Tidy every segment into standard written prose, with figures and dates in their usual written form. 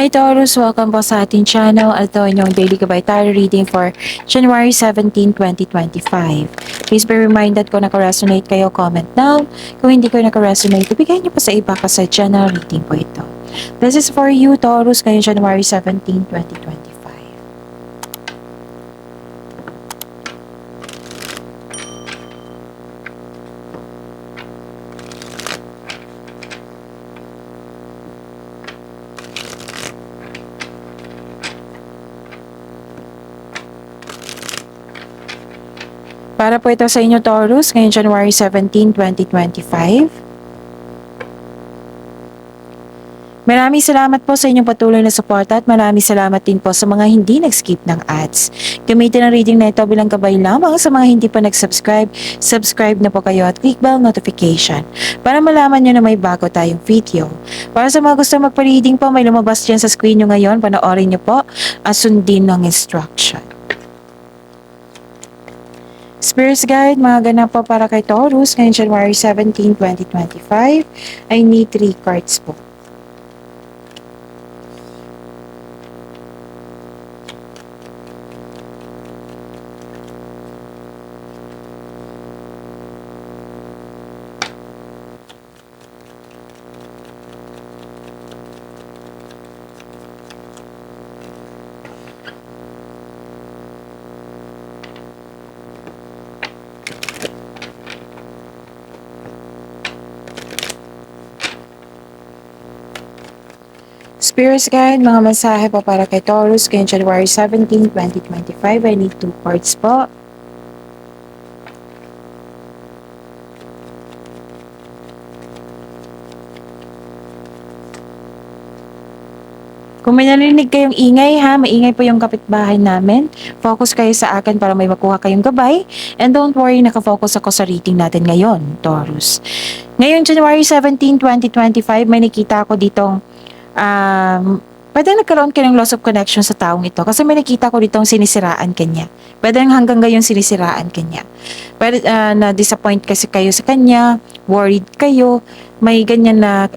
Hi Taurus! Welcome po sa ating channel. Ito inyong daily gabay tarot reading for January 17, 2025. Please be reminded kung naka-resonate kayo, comment down. Kung hindi kayo naka-resonate, ibigay niyo po sa iba kasi general reading po ito. This is for you Taurus ngayong January 17, 2025. Para po ito sa inyo Taurus ngayong January 17, 2025. Maraming salamat po sa inyong patuloy na suporta at maraming salamat din po sa mga hindi nag-skip ng ads. Gamitin ang reading na ito bilang gabay lamang sa mga hindi pa nag-subscribe. Subscribe na po kayo at click bell notification para malaman nyo na may bago tayong video. Para sa mga gusto magpa-reading po, may lumabas dyan sa screen nyo ngayon. Panoorin nyo po at sundin ng instruction. Spirits Guide, mga ganap po para kay Taurus ngayong January 17, 2025. I need 3 cards po. Spirits Guide, mga mensahe po para kay Taurus ngayong January 17, 2025. I need 2 cards po. Kung may narinig kayong ingay ha, maingay po yung kapitbahay namin. Focus kayo sa akin para may makuha kayong gabay. And don't worry, nakafocus ako sa reading natin ngayon, Taurus. Ngayon, January 17, 2025, may nakita ako ditong pwede nagkaroon ka ng loss of connection sa taong ito kasi may nakita ko ditong sinisiraan kanya. Pwede hanggang ngayon sinisiraan kanya. Pwede na-disappoint kasi kayo sa kanya, worried kayo, may ganyan na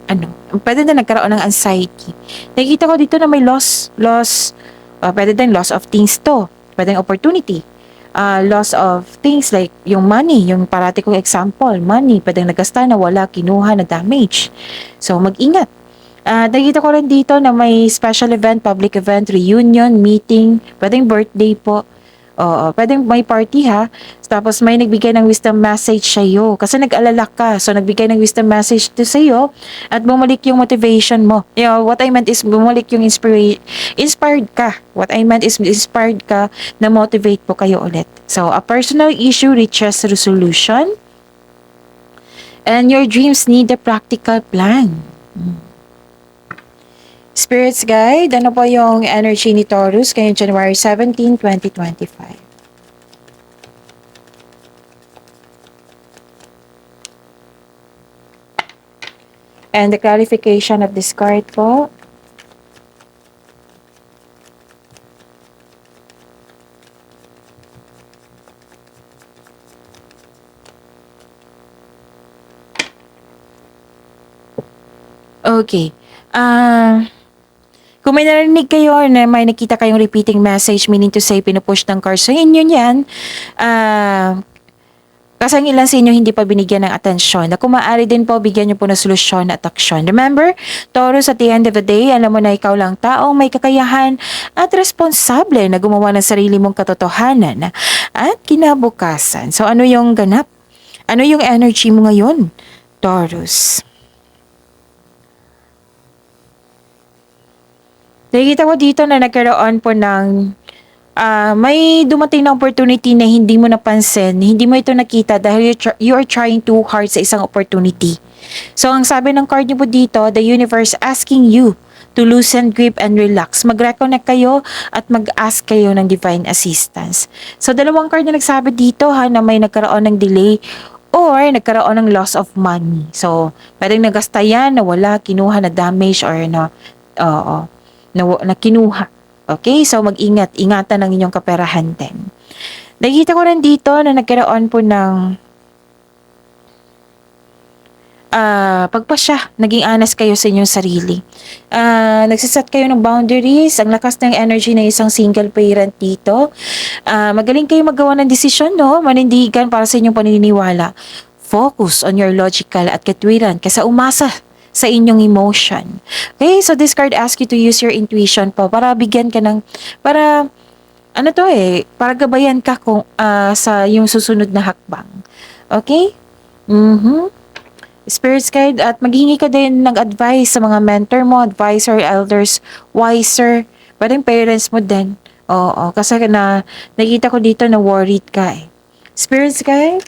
pwede na nagkaroon ng anxiety. Nakita ko dito na may pwede din loss of things to. Pwede opportunity. Loss of things like yung money, yung parati kong example, money, pwedeng nagasta na wala, kinuha na damage. So mag-ingat. Nakita ko rin dito na may special event, public event, reunion, meeting, pwedeng birthday po. Oo, pwedeng may party ha. Tapos may nagbigay ng wisdom message sa'yo kasi nag-alala ka. So nagbigay ng wisdom message to sa'yo at bumalik yung motivation mo. What I meant is bumalik yung inspired ka. What I meant is inspired ka na motivate po kayo ulit. So a personal issue reaches resolution and your dreams need a practical plan. Spirits Guide, ano po yung energy ni Taurus ngayong January 17, 2025? And the clarification of this card po. Okay. Kung may narinig kayo or na may nakita kayong repeating message, meaning to say, pinupush ng card sa inyo yan, kasi ang ilan sa inyo hindi pa binigyan ng atensyon. Na kung maaari din po, bigyan nyo po ng solusyon at aksyon. Remember, Taurus, at the end of the day, alam mo na ikaw lang taong may kakayahan at responsable na gumawa ng sarili mong katotohanan at kinabukasan. So ano yung ganap? Ano yung energy mo ngayon, Taurus? Nakikita ko dito na nagkaroon po ng may dumating na opportunity na hindi mo napansin, hindi mo ito nakita dahil you are trying too hard sa isang opportunity. So ang sabi ng card niyo po dito, the universe asking you to loosen grip and relax. Mag-reconnect kayo at mag-ask kayo ng divine assistance. So dalawang card na nagsabi dito ha na may nagkaroon ng delay or nagkaroon ng loss of money. So pwedeng nagasta yan, nawala, kinuha, na damage or na kinuha. Okay? So, mag-ingat. Ingatan ang inyong kaperahan din. Nakikita ko rin dito na nagkaroon po ng pagpasya, naging honest kayo sa inyong sarili. Nagsiset kayo ng boundaries, ang lakas ng energy ng isang single parent dito. Magaling kayo magawa ng desisyon, no? Manindigan para sa inyong paniniwala. Focus on your logical at katwiran kaysa umasa sa inyong emotion. Okay, so this card asks you to use your intuition po para bigyan ka ng, para, ano to para gabayan ka kung, sa yung susunod na hakbang. Okay? Spirits guide at maghingi ka din ng advice sa mga mentor mo, advisor, elders, wiser, pwedeng parents mo din. Oo, kasi nakita ko dito na worried ka Spirits guide?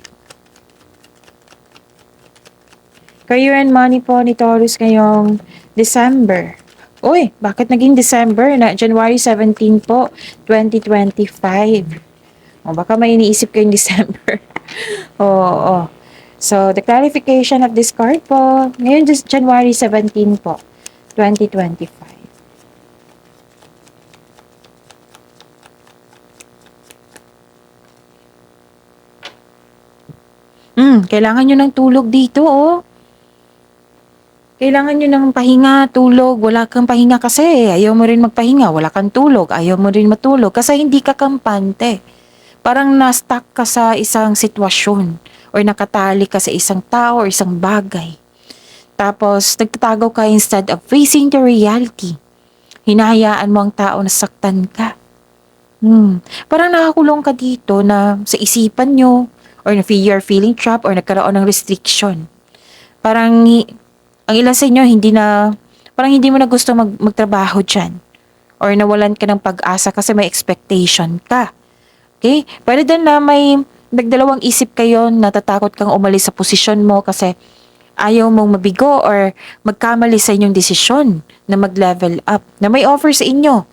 Career and money po ni Taurus ngayong December. Uy, bakit naging December na January 17 po, 2025? O baka may iniisip kayong December. Oo. So, the clarification of this card po, ngayon January 17 po, 2025. Kailangan nyo ng tulog dito, Kailangan nyo ng pahinga, tulog. Wala kang pahinga kasi. Ayaw mo rin magpahinga. Wala kang tulog. Ayaw mo rin matulog kasi hindi ka kampante. Parang na-stuck ka sa isang sitwasyon or nakatali ka sa isang tao or isang bagay. Tapos, nagtatago ka instead of facing the reality. Hinahayaan mo ang tao na saktan ka. Parang nakakulong ka dito na sa isipan nyo or na you're feeling trapped or nagkaroon ng restriction. Parang ang ilan sa inyo parang hindi mo na gusto magtrabaho dyan. Or nawalan ka ng pag-asa kasi may expectation ka. Okay? Pwede din na may nagdalawang isip kayo, natatakot kang umalis sa posisyon mo kasi ayaw mong mabigo or magkamali sa inyong desisyon na mag-level up, na may offer sa inyo.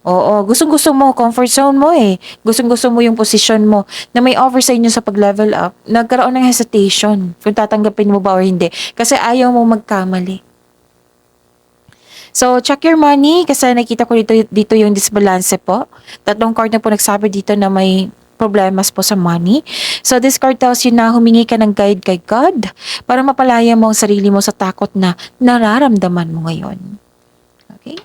Oo, gustong-gusto mo, comfort zone mo Gustong-gusto mo yung posisyon mo na may offer sa inyo sa pag-level up. Nagkaroon ng hesitation kung tatanggapin mo ba or hindi. Kasi ayaw mo magkamali. So, check your money kasi nakita ko dito yung disbalance po. Tatlong card na po nagsabi dito na may problemas po sa money. So, this card tells you na humingi ka ng guide kay God para mapalaya mo ang sarili mo sa takot na nararamdaman mo ngayon. Okay?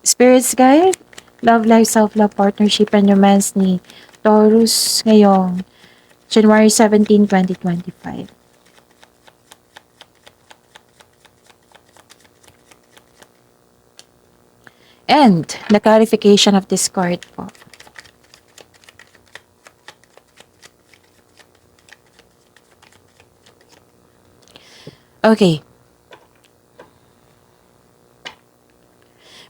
Spirits guide, love life, self-love, partnership, and romance ni Taurus ngayong January 17, 2025. And the clarification of this card po. Okay.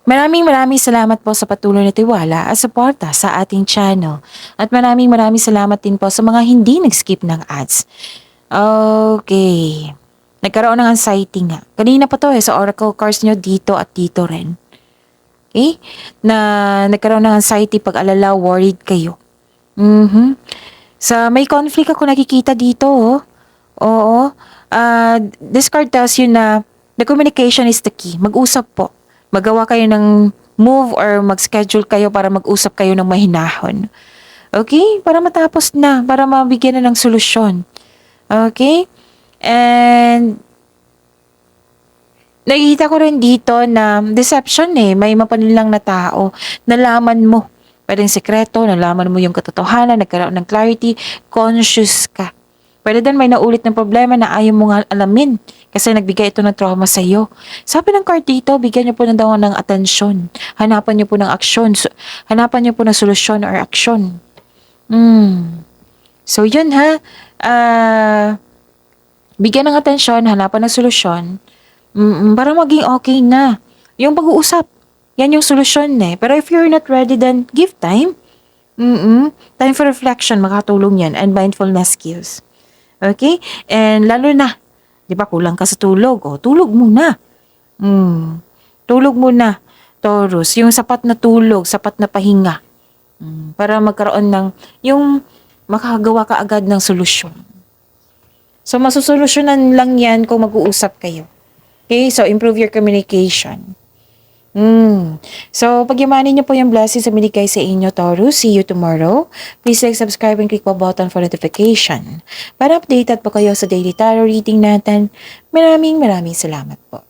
Maraming salamat po sa patuloy na tiwala at suporta sa ating channel. At maraming salamat din po sa mga hindi nag-skip ng ads. Okay. Nagkaroon ng anxiety nga. Kanina pa to sa oracle cards nyo dito at dito rin. Okay? Na nagkaroon ng anxiety pag-alala, worried kayo. Sa may conflict ako nakikita dito, Oo. This card tells you na the communication is the key. Mag-usap po. Magawa kayo ng move or mag-schedule kayo para mag-usap kayo ng mahinahon. Okay? Para matapos na. Para mabigyan na ng solusyon. Okay? And nakikita ko rin dito na deception may mapanilang na tao. Nalaman mo. Pwedeng sekreto, nalaman mo yung katotohanan, nagkaroon ng clarity, conscious ka. Pwede din may naulit ng problema na ayaw mo nga alamin kasi nagbigay ito ng trauma sa iyo. Sabi ng card dito, bigyan niyo po ng daw ng atensyon. Hanapan niyo po ng aksyon. Hanapan niyo po ng solusyon or aksyon. So yun bigyan ng atensyon, hanapan ng solusyon. Para maging okay na. Yung pag-uusap, yan yung solusyon Pero if you're not ready, then give time. Time for reflection, makatulong yan. And mindfulness skills. Okay? And lalo na, di ba kulang ka sa tulog? Tulog muna. Tulog muna, Taurus. Yung sapat na tulog, sapat na pahinga. Para magkaroon ng, yung makagawa ka agad ng solusyon. So, masusolusyonan lang yan kung mag-uusap kayo. Okay? So, improve your communication. So, pagyamanin niyo po yung blessings sa binigay sa inyo, Taurus. See you tomorrow. Please like, subscribe, and click the button for notification. Para updated po kayo sa daily tarot reading natin. Maraming salamat po.